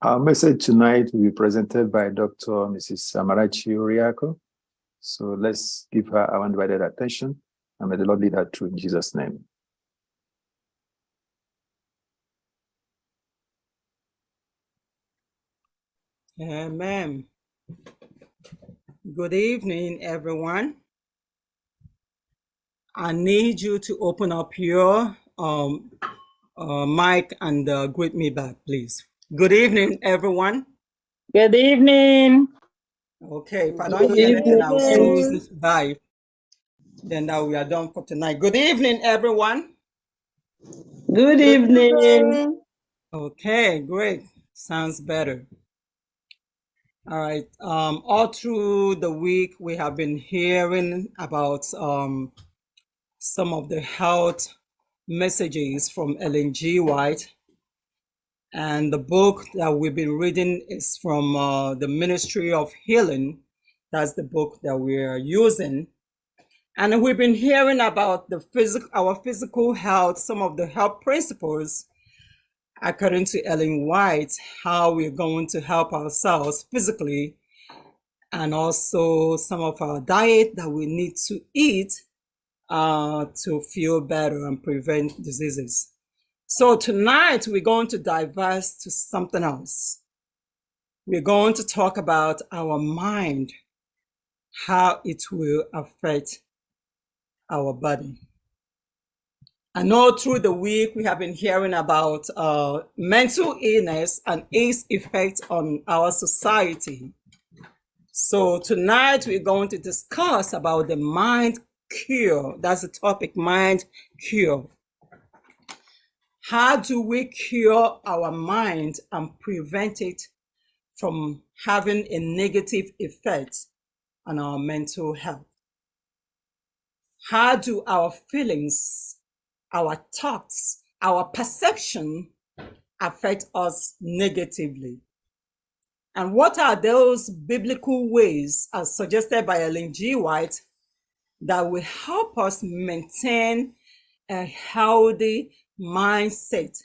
Our message tonight will be presented by Dr. Mrs. Amarachi Uriako. So let's give her our undivided attention, and may the Lord lead her through in Jesus' name. Amen. Good evening, everyone. I need you to open up your mic and greet me back, please. Good evening, everyone. Good evening. Okay, if I don't hear anything, I'll close this live. Then now we are done for tonight. Good evening, everyone. Good evening. Okay, great. Sounds better. All right. All through the week, we have been hearing about some of the health messages from Ellen G. White. And the book that we've been reading is from the Ministry of Healing. That's the book that we're using. And we've been hearing about our physical health, some of the health principles, according to Ellen White, how we're going to help ourselves physically, and also some of our diet that we need to eat to feel better and prevent diseases. So tonight we're going to diverse to something else. We're going to talk about our mind, how it will affect our body. I know through the week we have been hearing about mental illness and its effect on our society. So tonight we're going to discuss about the mind cure. That's the topic, mind cure. How do we cure our mind and prevent it from having a negative effect on our mental health? How do our feelings, our thoughts, our perception affect us negatively? And what are those biblical ways, as suggested by Ellen G. White, that will help us maintain a healthy mindset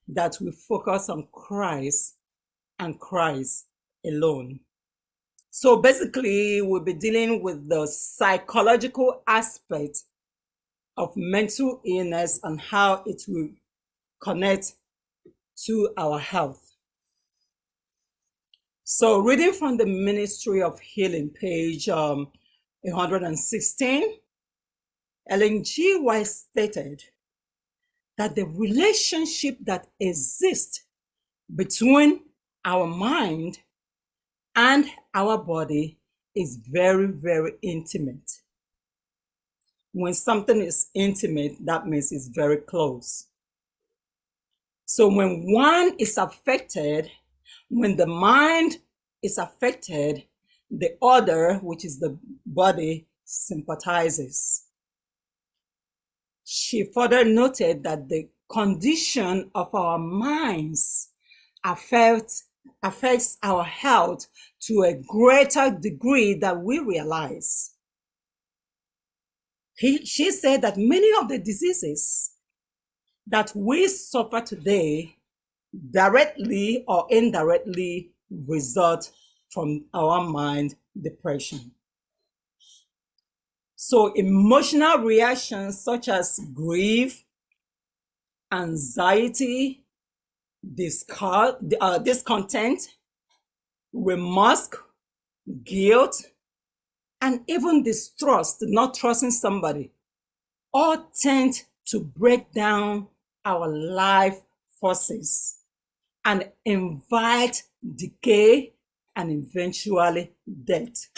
that will focus on Christ and Christ alone? So basically, we'll be dealing with the psychological aspect of mental illness and how it will connect to our health. So reading from the Ministry of Healing, page 116, Ellen G. White stated that the relationship that exists between our mind and our body is very, very intimate. When something is intimate, that means it's very close. So when one is affected, when the mind is affected, the other, which is the body, sympathizes. She further noted that the condition of our minds affects our health to a greater degree than we realize. She said that many of the diseases that we suffer today directly or indirectly result from our mind depression. So emotional reactions such as grief, anxiety, discontent, remorse, guilt, and even distrust, not trusting somebody, all tend to break down our life forces and invite decay and eventually death.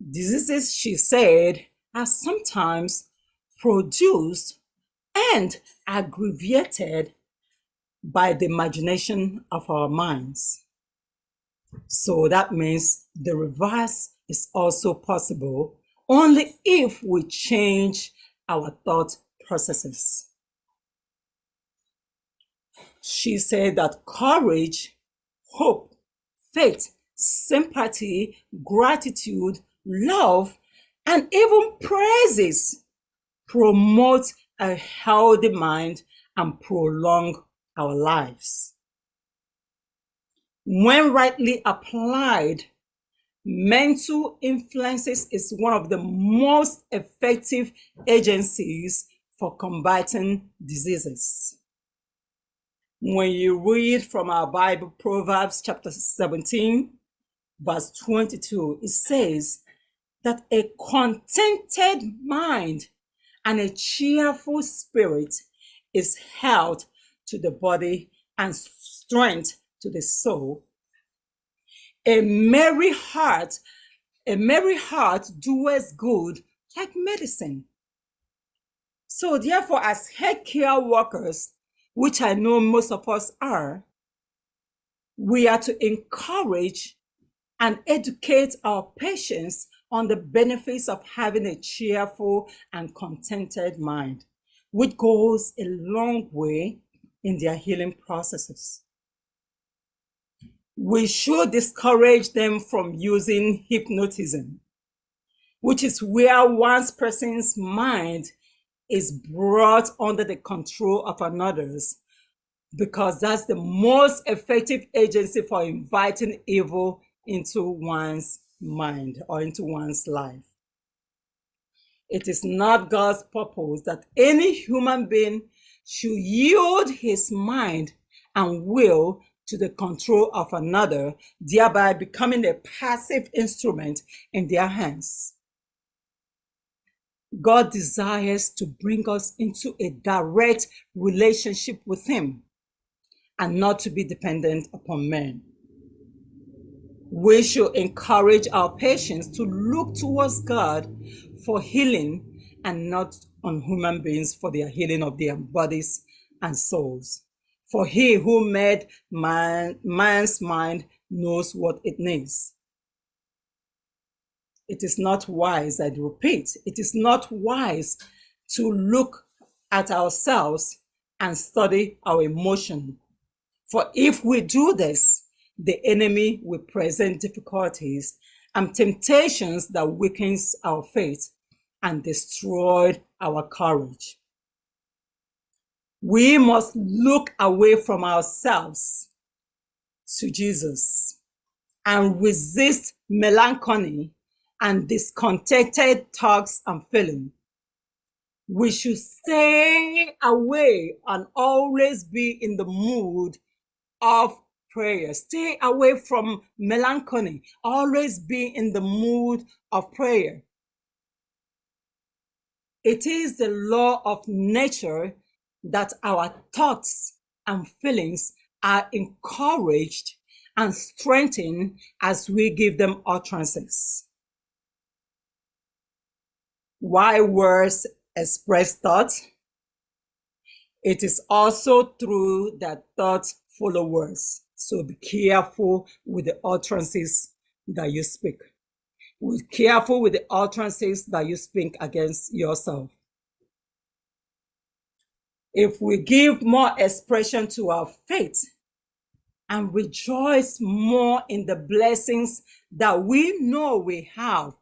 Diseases, she said, are sometimes produced and aggravated by the imagination of our minds. So that means the reverse is also possible only if we change our thought processes. She said that courage, hope, faith, sympathy, gratitude, love, and even praises promote a healthy mind and prolong our lives. When rightly applied, mental influences is one of the most effective agencies for combating diseases. When you read from our Bible, Proverbs chapter 17, verse 22, it says that a contented mind and a cheerful spirit is health to the body and strength to the soul. A merry heart doeth good like medicine. So therefore, as healthcare workers, which I know most of us are, we are to encourage and educate our patients on the benefits of having a cheerful and contented mind, which goes a long way in their healing processes. We should discourage them from using hypnotism, which is where one person's mind is brought under the control of another's, because that's the most effective agency for inviting evil into one's mind or into one's life. It is not God's purpose that any human being should yield his mind and will to the control of another, thereby becoming a passive instrument in their hands. God desires to bring us into a direct relationship with him and not to be dependent upon men. We should encourage our patients to look towards God for healing and not on human beings for their healing of their bodies and souls. For he who made man's mind knows what it needs. It is not wise, I repeat, it is not wise to look at ourselves and study our emotion. For if we do this, the enemy will present difficulties and temptations that weakens our faith and destroy our courage. We must look away from ourselves to Jesus and resist melancholy and discontented thoughts and feelings. We should stay away and always be in the mood of prayer. Stay away from melancholy. Always be in the mood of prayer. It is the law of nature that our thoughts and feelings are encouraged and strengthened as we give them utterances. Why words express thought? It is also true that thoughts follow words. So be careful with the utterances that you speak. Be careful with the utterances that you speak against yourself. If we give more expression to our faith and rejoice more in the blessings that we know we have,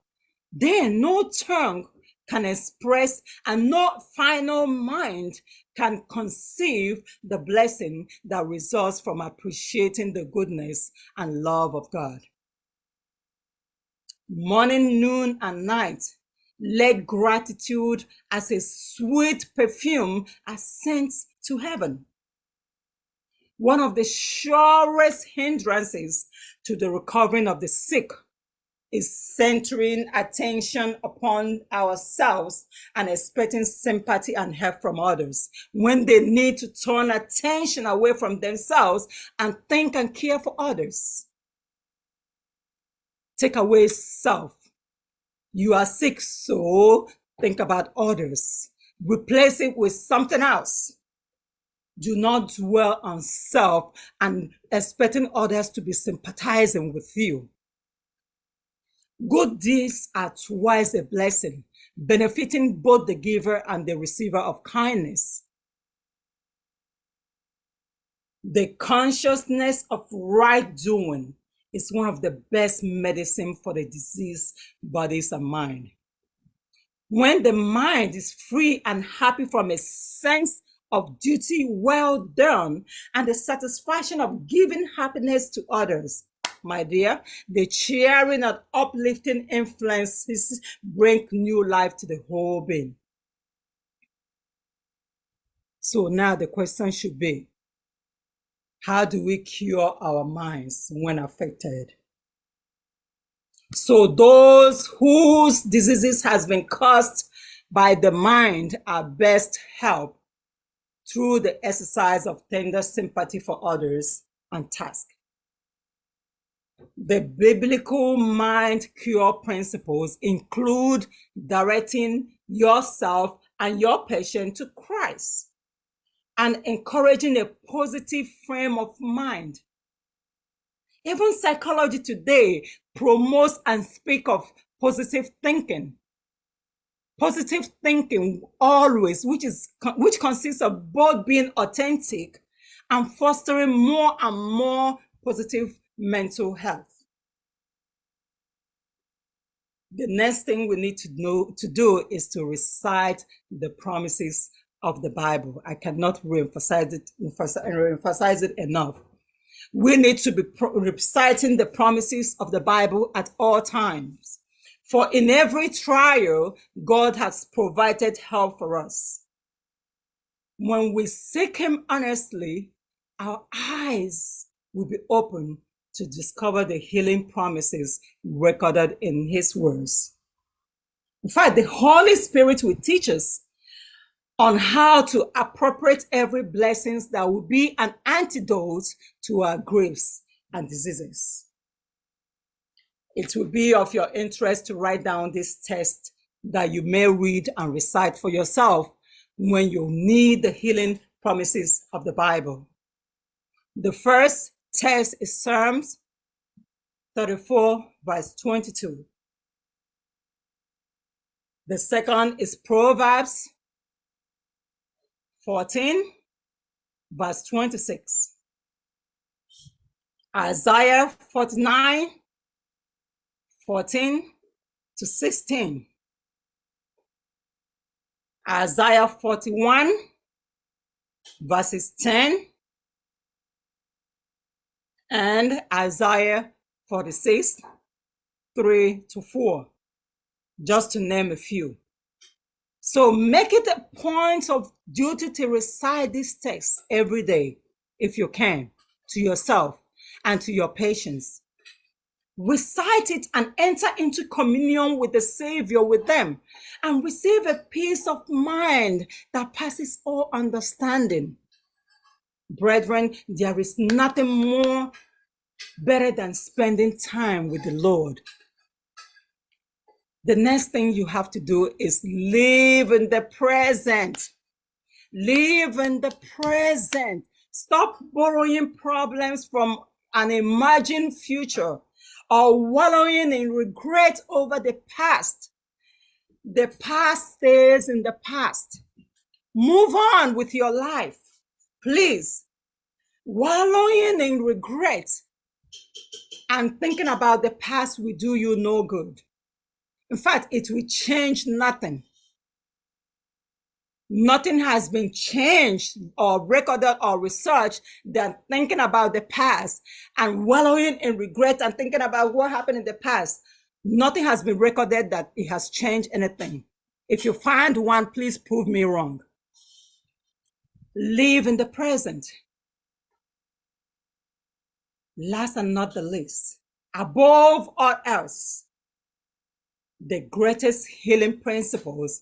then no tongue can express and no final mind can conceive the blessing that results from appreciating the goodness and love of God. Morning, noon, and night, let gratitude as a sweet perfume ascend to heaven. One of the surest hindrances to the recovering of the sick is centering attention upon ourselves and expecting sympathy and help from others when they need to turn attention away from themselves and think and care for others. Take away self. You are sick, so think about others. Replace it with something else. Do not dwell on self and expecting others to be sympathizing with you. Good deeds are twice a blessing, benefiting both the giver and the receiver of kindness. The consciousness of right doing is one of the best medicine for the diseased bodies and mind. When the mind is free and happy from a sense of duty well done and the satisfaction of giving happiness to others. My dear, the cheering and uplifting influences bring new life to the whole being. So now the question should be, how do we cure our minds when affected? So those whose diseases has been caused by the mind are best helped through the exercise of tender sympathy for others and tasks. The biblical mind cure principles include directing yourself and your patient to Christ and encouraging a positive frame of mind. Even psychology today promotes and speaks of positive thinking. Positive thinking always, which consists of both being authentic and fostering more and more positive mental health. The next thing we need to do is to recite the promises of the Bible. I cannot emphasize it enough. We need to be reciting the promises of the Bible at all times. For in every trial, God has provided help for us. When we seek Him honestly, our eyes will be open to discover the healing promises recorded in His words. In fact, the Holy Spirit will teach us on how to appropriate every blessing that will be an antidote to our griefs and diseases. It will be of your interest to write down this text that you may read and recite for yourself when you need the healing promises of the Bible. The first text is Psalms 34, verse 22. The second is Proverbs 14, verse 26. Isaiah 49, 14 to 16. Isaiah 41, verses 10. And Isaiah 46, 3 to 4. Just to name a few. So make it a point of duty to recite this text every day, if you can, to yourself and to your patients. Recite it and enter into communion with the Savior with them and receive a peace of mind that passes all understanding. Brethren, there is nothing more better than spending time with the Lord. The next thing you have to do is live in the present. Live in the present. Stop borrowing problems from an imagined future or wallowing in regret over the past. The past stays in the past. Move on with your life. Please. Wallowing in regret and thinking about the past will do you no good. In fact, it will change nothing. Nothing has been changed or recorded or researched than thinking about the past and wallowing in regret and thinking about what happened in the past. Nothing has been recorded that it has changed anything. If you find one, please prove me wrong. Live in the present. Last and not the least, above all else, the greatest healing principles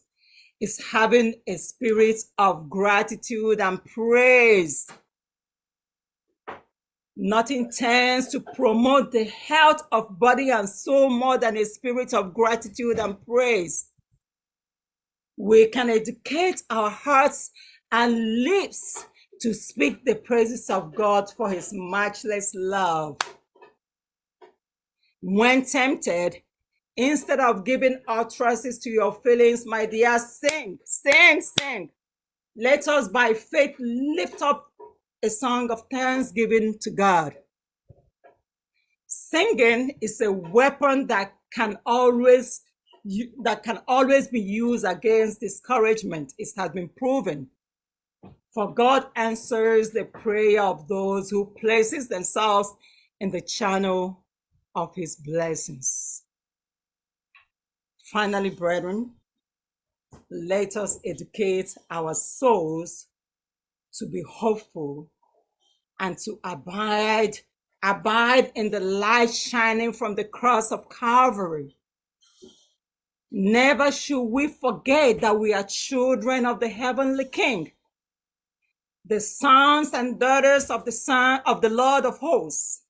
is having a spirit of gratitude and praise. Nothing tends to promote the health of body and soul more than a spirit of gratitude and praise. We can educate our hearts and lips to speak the praises of God for His matchless love. When tempted, instead of giving utterances to your feelings, my dear, sing, sing, sing. Let us by faith lift up a song of thanksgiving to God. Singing is a weapon that can always be used against discouragement. It has been proven. For God answers the prayer of those who places themselves in the channel of his blessings. Finally, brethren, let us educate our souls to be hopeful and to abide in the light shining from the cross of Calvary. Never should we forget that we are children of the heavenly King, the sons and daughters of the Son of the Lord of hosts,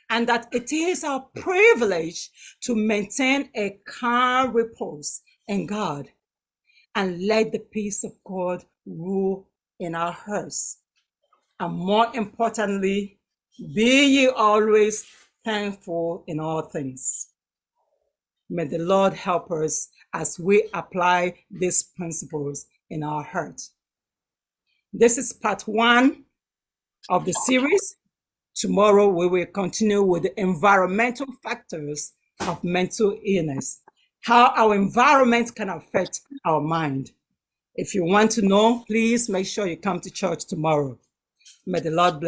and that it is our privilege to maintain a calm repose in God and let the peace of God rule in our hearts. And more importantly, be ye always thankful in all things. May the Lord help us as we apply these principles in our heart. This is part 1 of the series. Tomorrow we will continue with the environmental factors of mental illness, how our environment can affect our mind. If you want to know, please make sure you come to church tomorrow. May the Lord bless.